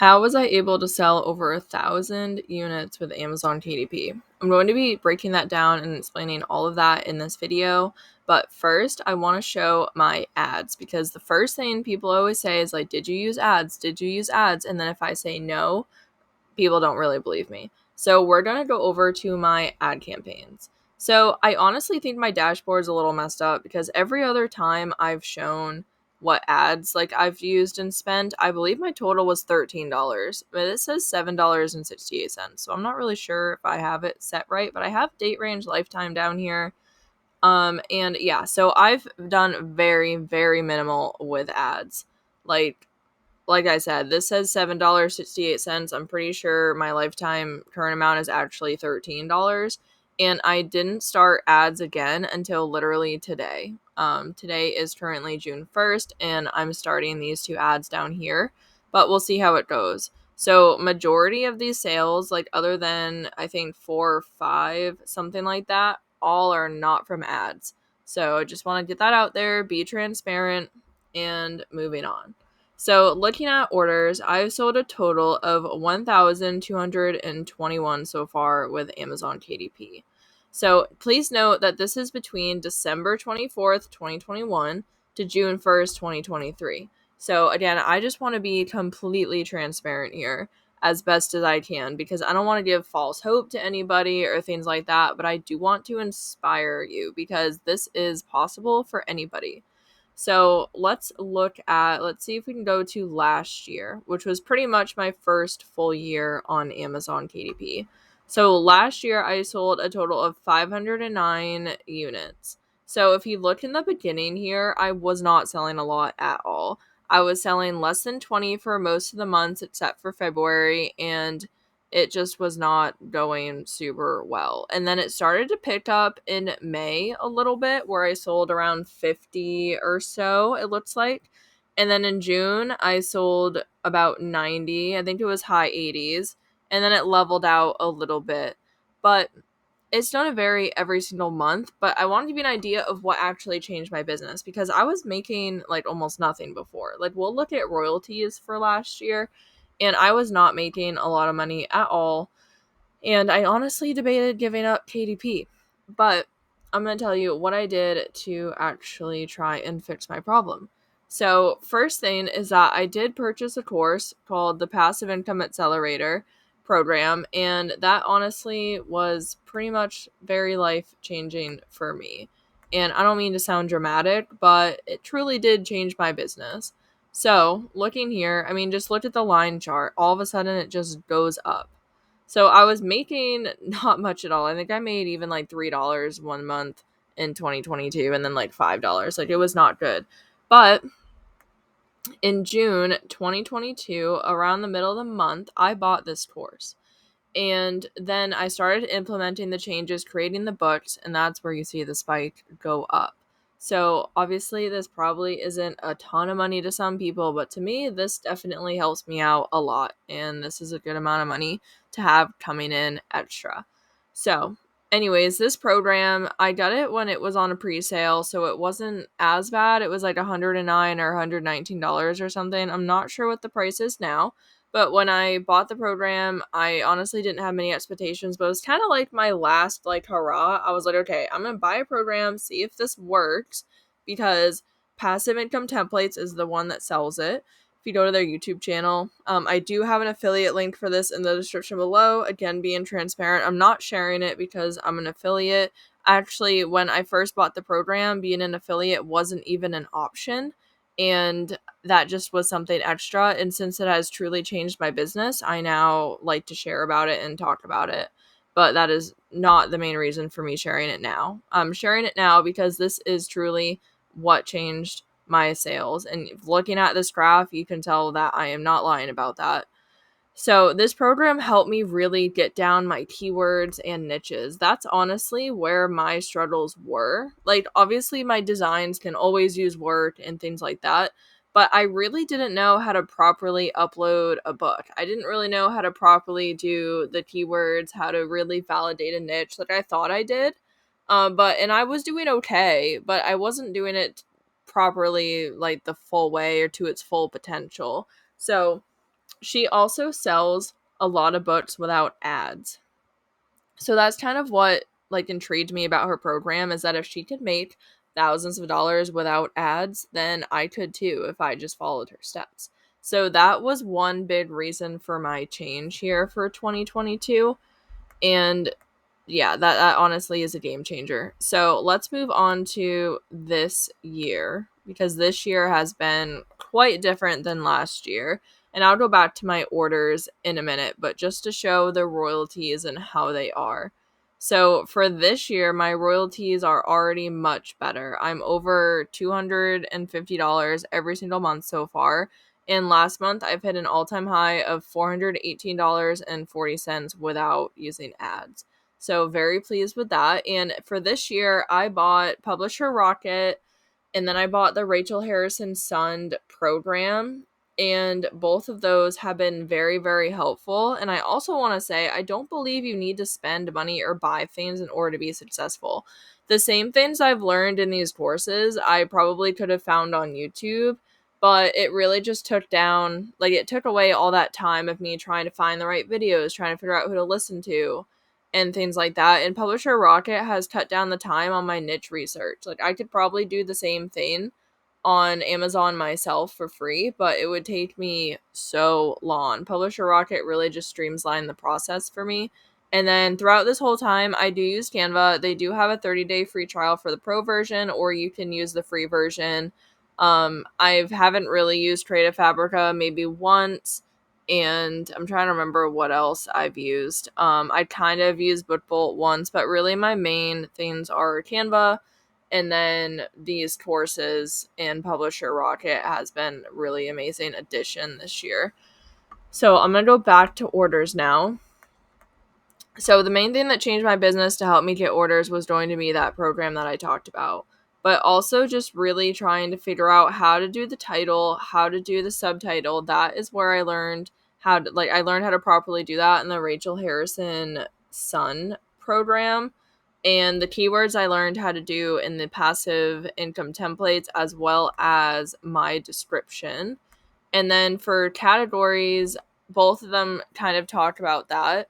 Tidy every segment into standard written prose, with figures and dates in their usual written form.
How was I able to sell over 1,000 units with Amazon KDP? I'm going to be breaking that down and explaining all of that in this video. But first, I want to show my ads because the first thing people always say is like, did you use ads? Did you use ads? And then if I say no, people don't really believe me. So we're going to go over to my ad campaigns. So I honestly think my dashboard's a little messed up because every other time I've shown what ads like I've used and spent, I believe my total was $13. But it says $7.68. So I'm not really sure if I have it set right, but I have date range lifetime down here. And yeah, so I've done very, very minimal with ads. Like I said, this says $7.68. I'm pretty sure my lifetime current amount is actually $13. And I didn't start ads again until literally today. Today is currently June 1st, and I'm starting these two ads down here, but we'll see how it goes. So majority of these sales, like other than I think 4 or 5, something like that, all are not from ads. So I just want to get that out there, be transparent, and moving on. So looking at orders, I've sold a total of 1,221 so far with Amazon KDP. So please note that this is between December 24th, 2021 to June 1st, 2023. So again, I just want to be completely transparent here as best as I can because I don't want to give false hope to anybody or things like that, but I do want to inspire you because this is possible for anybody. So let's see if we can go to last year, which was pretty much my first full year on Amazon KDP. So last year I sold a total of 509 units. So if you look in the beginning here, I was not selling a lot at all. I was selling less than 20 for most of the months except for February, and it just was not going super well. And then it started to pick up in May a little bit, where I sold around 50 or so, it looks like. And then in June, I sold about 90. I think it was high 80s. And then it leveled out a little bit. But it's not a vary every single month, but I wanted to give you an idea of what actually changed my business because I was making like almost nothing before. Like we'll look at royalties for last year, and I was not making a lot of money at all. And I honestly debated giving up KDP. But I'm going to tell you what I did to actually try and fix my problem. So, first thing is that I did purchase a course called the Passive Income Accelerator program, and that honestly was pretty much very life changing for me. And I don't mean to sound dramatic, but it truly did change my business. So, looking here, I mean, just look at the line chart. All of a sudden, it just goes up. So I was making not much at all. I think I made even like $3 one month in 2022 and then like $5. Like it was not good. But in June 2022, around the middle of the month, I bought this course. And then I started implementing the changes, creating the books, and that's where you see the spike go up. So obviously this probably isn't a ton of money to some people, but to me, this definitely helps me out a lot. And this is a good amount of money to have coming in extra. So anyways, this program, I got it when it was on a pre-sale, so it wasn't as bad. It was like $109 or $119 or something. I'm not sure what the price is now. But when I bought the program, I honestly didn't have many expectations, but it was kind of like my last, like, hurrah. I was like, okay, I'm going to buy a program, see if this works, because Passive Income Templates is the one that sells it. If you go to their YouTube channel, I do have an affiliate link for this in the description below. Again, being transparent, I'm not sharing it because I'm an affiliate. Actually, when I first bought the program, being an affiliate wasn't even an option. And that just was something extra. And since it has truly changed my business, I now like to share about it and talk about it. But that is not the main reason for me sharing it now. I'm sharing it now because this is truly what changed my sales. And looking at this graph, you can tell that I am not lying about that. So this program helped me really get down my keywords and niches. That's honestly where my struggles were. Like, obviously my designs can always use work and things like that, but I really didn't know how to properly upload a book. I didn't really know how to properly do the keywords, how to really validate a niche like I thought I did. And I was doing okay, but I wasn't doing it properly, like the full way or to its full potential. So she also sells a lot of books without ads. So that's kind of what like intrigued me about her program, is that if she could make thousands of dollars without ads, then I could too if I just followed her steps. So that was one big reason for my change here for 2022. And yeah, that honestly is a game changer. So let's move on to this year, because this year has been quite different than last year. And I'll go back to my orders in a minute, but just to show the royalties and how they are. So for this year, my royalties are already much better. I'm over $250 every single month so far. And last month, I've hit an all-time high of $418.40 without using ads. So very pleased with that. And for this year, I bought Publisher Rocket, and then I bought the Rachel Harrison Sund program. And both of those have been very, very helpful. And I also want to say, I don't believe you need to spend money or buy things in order to be successful. The same things I've learned in these courses, I probably could have found on YouTube, but it really just it took away all that time of me trying to find the right videos, trying to figure out who to listen to and things like that. And Publisher Rocket has cut down the time on my niche research. Like, I could probably do the same thing on Amazon myself for free, but it would take me so long. Publisher Rocket really just streamlined the process for me. And then throughout this whole time, I do use Canva. They do have a 30-day free trial for the pro version, or you can use the free version. I haven't really used Creative Fabrica, maybe once, and I'm trying to remember what else I've used. I kind of used Bookbolt once, but really my main things are Canva, and then these courses, and Publisher Rocket has been really amazing addition this year. So I'm going to go back to orders now. So the main thing that changed my business to help me get orders was going to be that program that I talked about, but also just really trying to figure out how to do the title, how to do the subtitle. That is where I learned I learned how to properly do that in the Rachel Harrison Sund program. And the keywords I learned how to do in the passive income templates, as well as my description. And then for categories, both of them kind of talk about that.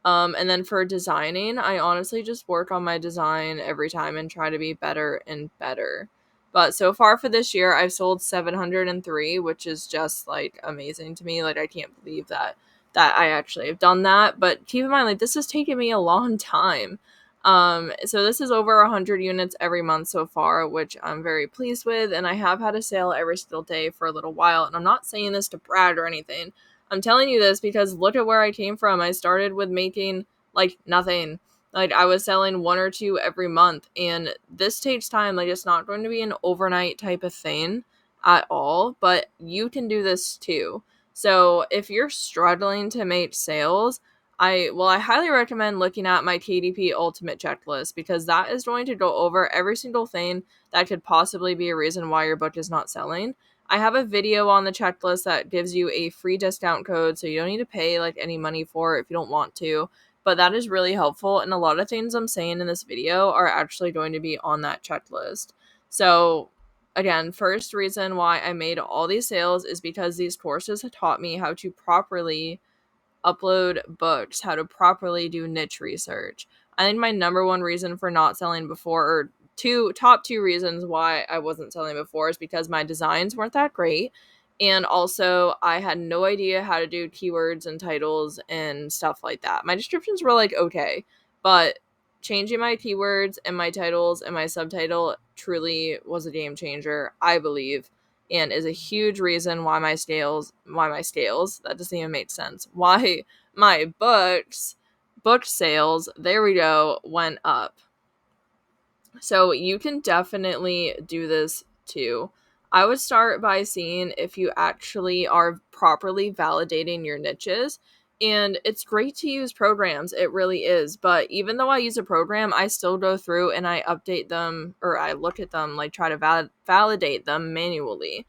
And then for designing, I honestly just work on my design every time and try to be better and better. But so far for this year, I've sold 703, which is just like amazing to me. Like, I can't believe that I actually have done that. But keep in mind, like, this has taken me a long time. So this is over 100 units every month so far, which I'm very pleased with. And I have had a sale every single day for a little while. And I'm not saying this to brag or anything. I'm telling you this because look at where I came from. I started with making like nothing. Like, I was selling one or two every month, and this takes time. Like, it's not going to be an overnight type of thing at all, but you can do this too. So if you're struggling to make sales, I highly recommend looking at my KDP Ultimate Checklist, because that is going to go over every single thing that could possibly be a reason why your book is not selling. I have a video on the checklist that gives you a free discount code, so you don't need to pay like any money for it if you don't want to. But that is really helpful, and a lot of things I'm saying in this video are actually going to be on that checklist. So again, first reason why I made all these sales is because these courses have taught me how to properly upload books, how to properly do niche research. I think my number one reason for not selling before, or top two reasons why I wasn't selling before, is because my designs weren't that great. And also, I had no idea how to do keywords and titles and stuff like that. My descriptions were like okay, but changing my keywords and my titles and my subtitle truly was a game changer, I believe, and is a huge reason why my scales, that doesn't even make sense, why my book sales, there we go, went up. So you can definitely do this too. I would start by seeing if you actually are properly validating your niches. And it's great to use programs, it really is. But even though I use a program, I still go through and I update them, or I look at them, like try to validate them manually.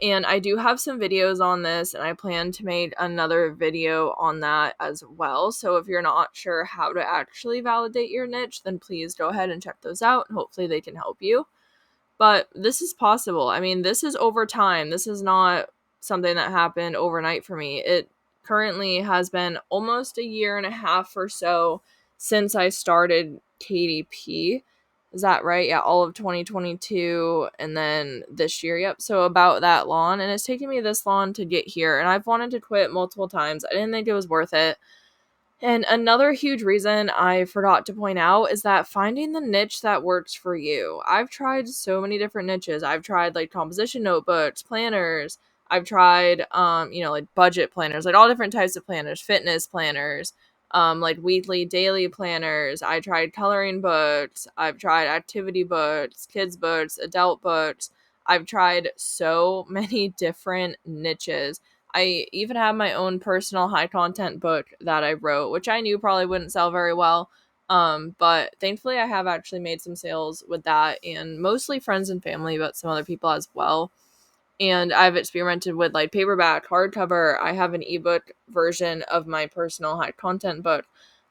And I do have some videos on this, and I plan to make another video on that as well. So if you're not sure how to actually validate your niche, then please go ahead and check those out, and hopefully they can help you. But this is possible. I mean, this is over time. This is not something that happened overnight for me. It currently has been almost a year and a half or so since I started KDP. Is that right? Yeah, all of 2022 and then this year. Yep. So about that long. And it's taken me this long to get here. And I've wanted to quit multiple times. I didn't think it was worth it. And another huge reason I forgot to point out is that finding the niche that works for you. I've tried so many different niches. I've tried like composition notebooks, planners. I've tried like budget planners, like all different types of planners, fitness planners, like weekly, daily planners. I tried coloring books. I've tried activity books, kids books, adult books. I've tried so many different niches. I even have my own personal high content book that I wrote, which I knew probably wouldn't sell very well. But thankfully I have actually made some sales with that, and mostly friends and family, but some other people as well. And I've experimented with like paperback, hardcover. I have an ebook version of my personal high content book.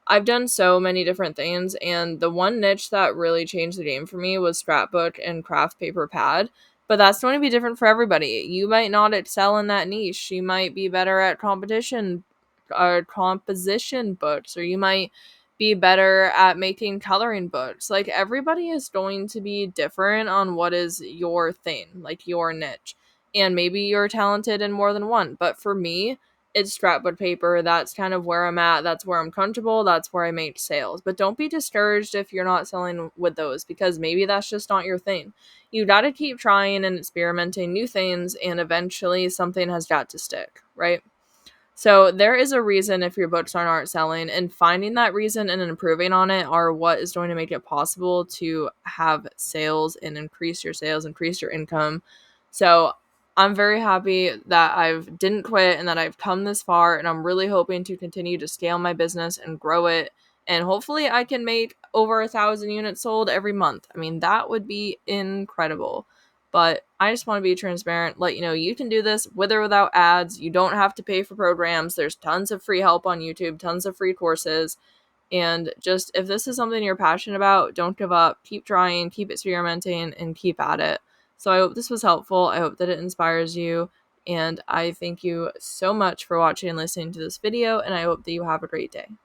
I've done so many different things, and the one niche that really changed the game for me was scrapbook and craft paper pad. But that's going to be different for everybody. You might not excel in that niche. You might be better at competition or composition books, or you might be better at making coloring books. Like everybody is going to be different on what is your thing, like your niche. And maybe you're talented in more than one. But for me, it's scrapbook paper. That's kind of where I'm at. That's where I'm comfortable. That's where I make sales. But don't be discouraged if you're not selling with those, because maybe that's just not your thing. You got to keep trying and experimenting new things, and eventually something has got to stick, right? So there is a reason if your books aren't selling, and finding that reason and improving on it are what is going to make it possible to have sales and increase your sales, increase your income. So I'm very happy that I've didn't quit and that I've come this far, and I'm really hoping to continue to scale my business and grow it. And hopefully I can make over 1,000 units sold every month. I mean, that would be incredible. But I just want to be transparent, let you know you can do this with or without ads. You don't have to pay for programs. There's tons of free help on YouTube, tons of free courses. And just if this is something you're passionate about, don't give up. Keep trying, keep experimenting, and keep at it. So I hope this was helpful. I hope that it inspires you. And I thank you so much for watching and listening to this video. And I hope that you have a great day.